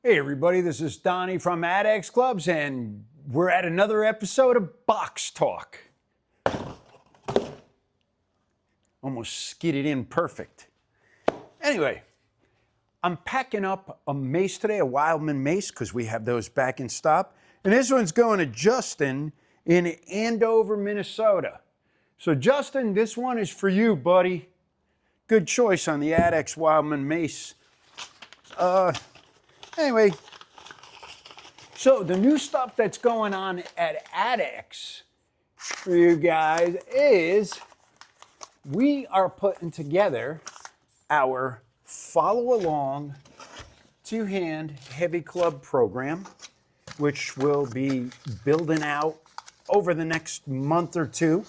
Hey everybody, this is Donnie from ADEX Clubs, and we're at another episode of Box Talk. Almost skidded in perfect. Anyway, I'm packing up a mace today, a Wildman mace, because we have those back in stock. And this one's going to Justin in Andover, Minnesota. So Justin, this one is for you, buddy. Good choice on the ADEX Wildman mace. Anyway, so the new stuff that's going on at ADEX for you guys is we are putting together our follow-along two-hand heavy club program, which we'll be building out over the next month or two.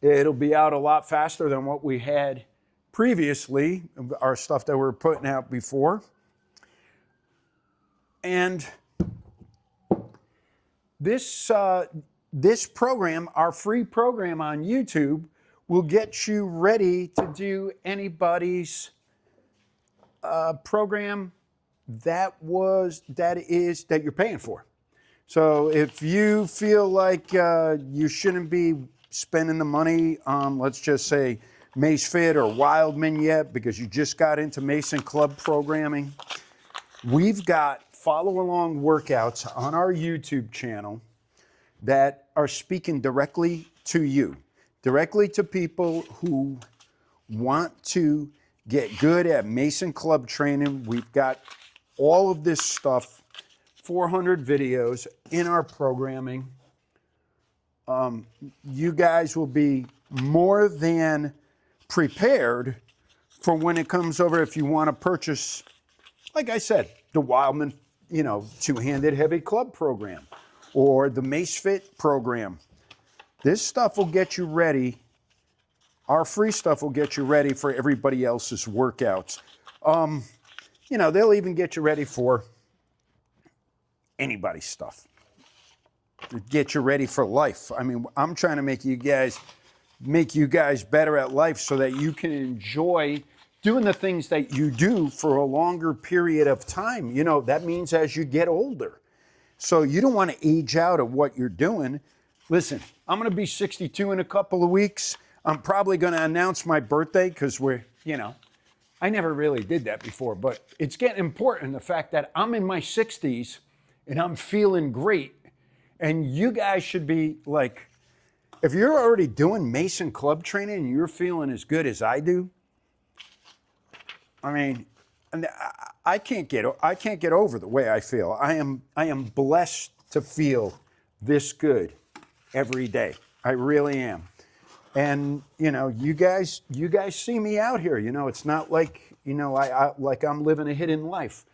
It'll be out a lot faster than what we had previously, our stuff that we're putting out before. And this program, our free program on YouTube, will get you ready to do anybody's program that you're paying for. So if you feel like you shouldn't be spending the money on, let's just say, Mace Fit or Wildman yet because you just got into Mason Club programming, we've got follow-along workouts on our YouTube channel that are speaking directly to you, directly to people who want to get good at Mason Club training. We've got all of this stuff, 400 videos in our programming. You guys will be more than prepared for when it comes over if you want to purchase, like I said, the Wildman, two-handed heavy club program or the Mace Fit program. This stuff will get you ready. Our free stuff will get you ready for everybody else's workouts. They'll even get you ready for anybody's stuff. Get you ready for life. I mean, I'm trying to make you guys better at life so that you can enjoy doing the things that you do for a longer period of time. That means as you get older. So you don't want to age out of what you're doing. Listen, I'm going to be 62 in a couple of weeks. I'm probably going to announce my birthday because I never really did that before, but it's getting important, the fact that I'm in my 60s and I'm feeling great. And you guys should be like, if you're already doing Mason Club training and you're feeling as good as I do, I mean, I can't get over the way I feel. I am blessed to feel this good every day. I really am. And you guys see me out here. It's not like like I'm living a hidden life.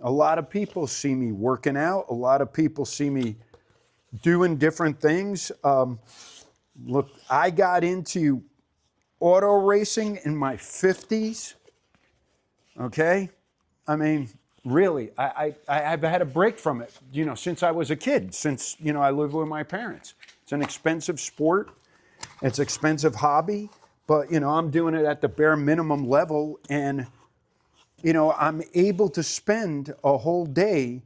A lot of people see me working out. A lot of people see me doing different things. Look, I got into auto racing in my 50s. Okay? I mean, really, I've had a break from it, since I was a kid, since, I lived with my parents. It's an expensive sport. It's an expensive hobby, but, I'm doing it at the bare minimum level. And, I'm able to spend a whole day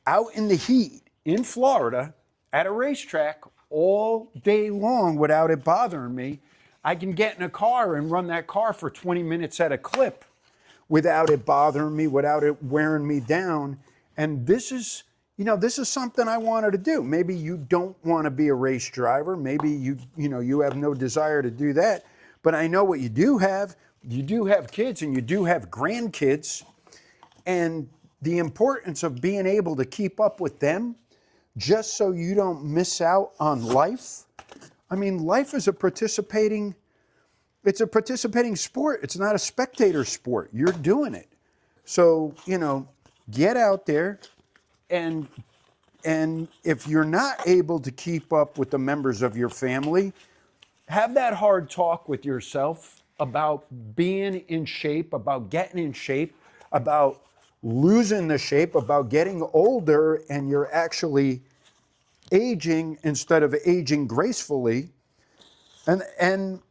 out in the heat in Florida at a racetrack all day long without it bothering me. I can get in a car and run that car for 20 minutes at a clip without it bothering me, without it wearing me down. And this is something I wanted to do. Maybe you don't want to be a race driver. Maybe you have no desire to do that. But I know what you do have. You do have kids and you do have grandkids. And the importance of being able to keep up with them just so you don't miss out on life. I mean, life is a participating sport. It's not a spectator sport. You're doing it. So, get out there and if you're not able to keep up with the members of your family, have that hard talk with yourself about being in shape, about getting in shape, about losing the shape, about getting older and you're actually aging instead of aging gracefully. And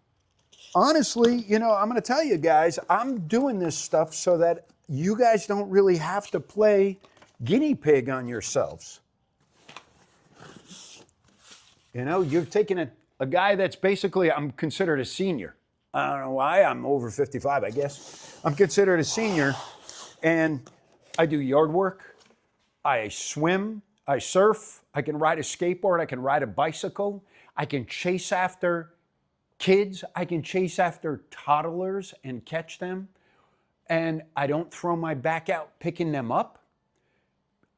honestly, I'm going to tell you guys, I'm doing this stuff so that you guys don't really have to play guinea pig on yourselves. You know, you're taking a guy that's basically, I'm considered a senior. I don't know why, I'm over 55, I guess. I'm considered a senior, and I do yard work, I swim, I surf, I can ride a skateboard, I can ride a bicycle, I can chase after kids, I can chase after toddlers and catch them, and I don't throw my back out picking them up.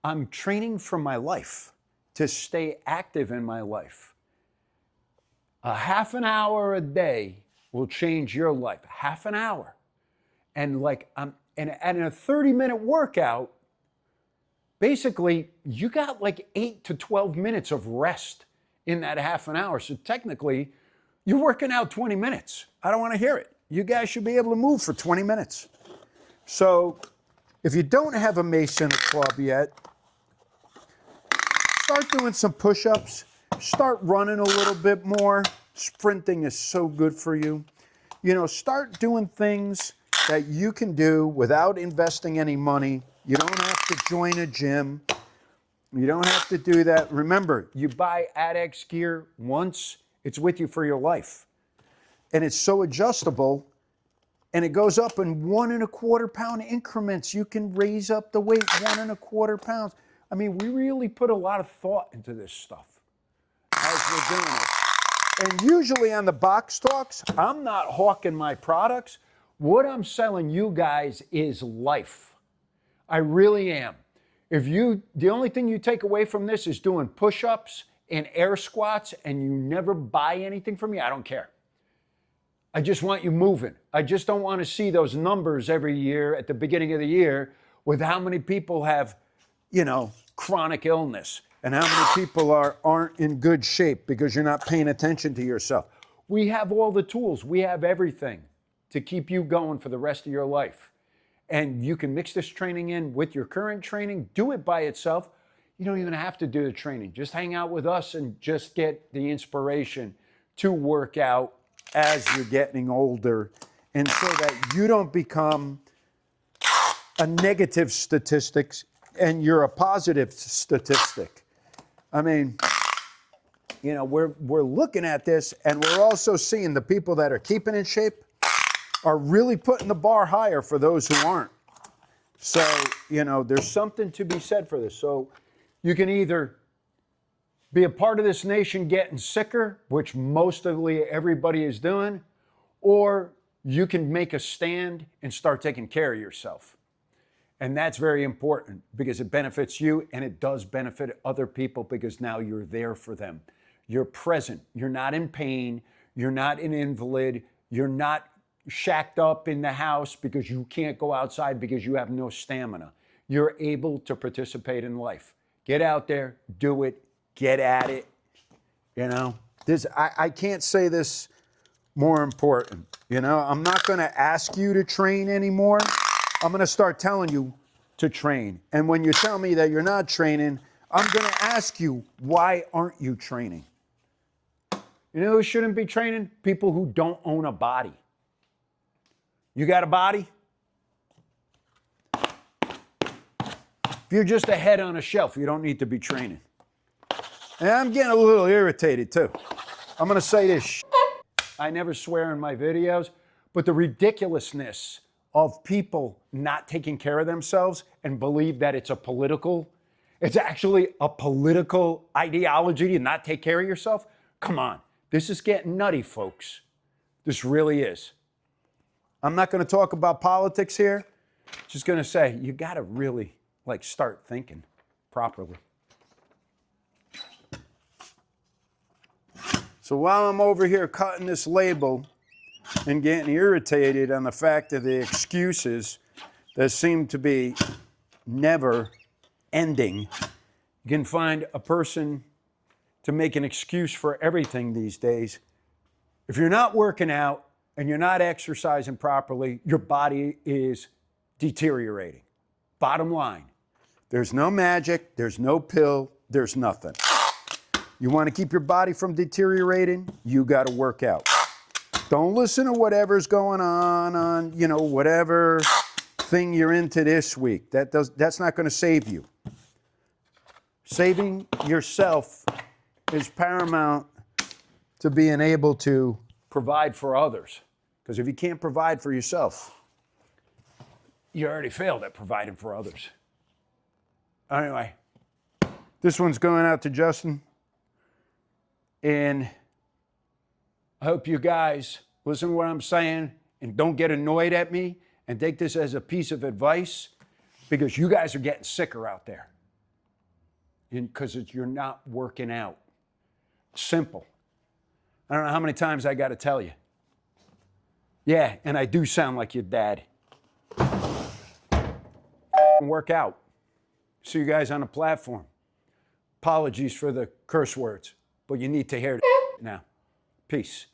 I'm training for my life, to stay active in my life. A half an hour a day will change your life. Half an hour. And and in a 30-minute workout, basically you got like 8 to 12 minutes of rest in that half an hour. So technically, you're working out 20 minutes. I don't want to hear it. You guys should be able to move for 20 minutes. So if you don't have a mace in a club yet, start doing some push-ups. Start running a little bit more. Sprinting is so good for you. You know, start doing things that you can do without investing any money. You don't have to join a gym. You don't have to do that. Remember, you buy ADEX gear once, it's with you for your life. And it's so adjustable, and it goes up in 1 1/4 pound increments. You can raise up the weight 1 1/4 pounds. I mean, we really put a lot of thought into this stuff as we're doing it. And usually on the box talks, I'm not hawking my products. What I'm selling you guys is life. I really am. The only thing you take away from this is doing push-ups and air squats, and you never buy anything from me, I don't care. I just want you moving. I just don't want to see those numbers every year at the beginning of the year with how many people have, you know, chronic illness and how many people aren't in good shape because you're not paying attention to yourself. We have all the tools. We have everything to keep you going for the rest of your life. And you can mix this training in with your current training, do it by itself. You don't even have to do the training. Just hang out with us and just get the inspiration to work out as you're getting older, and so that you don't become a negative statistic and you're a positive statistic. I mean, you know, we're looking at this, and we're also seeing the people that are keeping in shape are really putting the bar higher for those who aren't. So, you know, there's something to be said for this. So you can either be a part of this nation getting sicker, which mostly everybody is doing, or you can make a stand and start taking care of yourself. And that's very important because it benefits you, and it does benefit other people because now you're there for them. You're present. You're not in pain. You're not an invalid. You're not shacked up in the house because you can't go outside because you have no stamina. You're able to participate in life. Get out there, do it, get at it. You know, I can't say this more important. You know, I'm not going to ask you to train anymore. I'm going to start telling you to train. And when you tell me that you're not training, I'm going to ask you, why aren't you training? You know who shouldn't be training? People who don't own a body. You got a body? If you're just a head on a shelf, you don't need to be training. And I'm getting a little irritated too. I'm going to say this. I never swear in my videos, but the ridiculousness of people not taking care of themselves and believe that it's actually a political ideology to not take care of yourself. Come on. This is getting nutty, folks. This really is. I'm not going to talk about politics here. Just going to say, you got to really start thinking properly. So while I'm over here cutting this label and getting irritated on the fact of the excuses that seem to be never ending, you can find a person to make an excuse for everything these days. If you're not working out and you're not exercising properly, your body is deteriorating. Bottom line, there's no magic, there's no pill, there's nothing. You want to keep your body from deteriorating, you got to work out. Don't listen to whatever's going on, whatever thing you're into this week. That's not going to save you. Saving yourself is paramount to being able to provide for others. Because if you can't provide for yourself, you already failed at providing for others. Anyway, this one's going out to Justin. And I hope you guys listen to what I'm saying and don't get annoyed at me and take this as a piece of advice, because you guys are getting sicker out there. Because you're not working out. Simple. I don't know how many times I got to tell you. Yeah, and I do sound like your dad. Work out. See you guys on the platform. Apologies for the curse words, but you need to hear it now. Peace.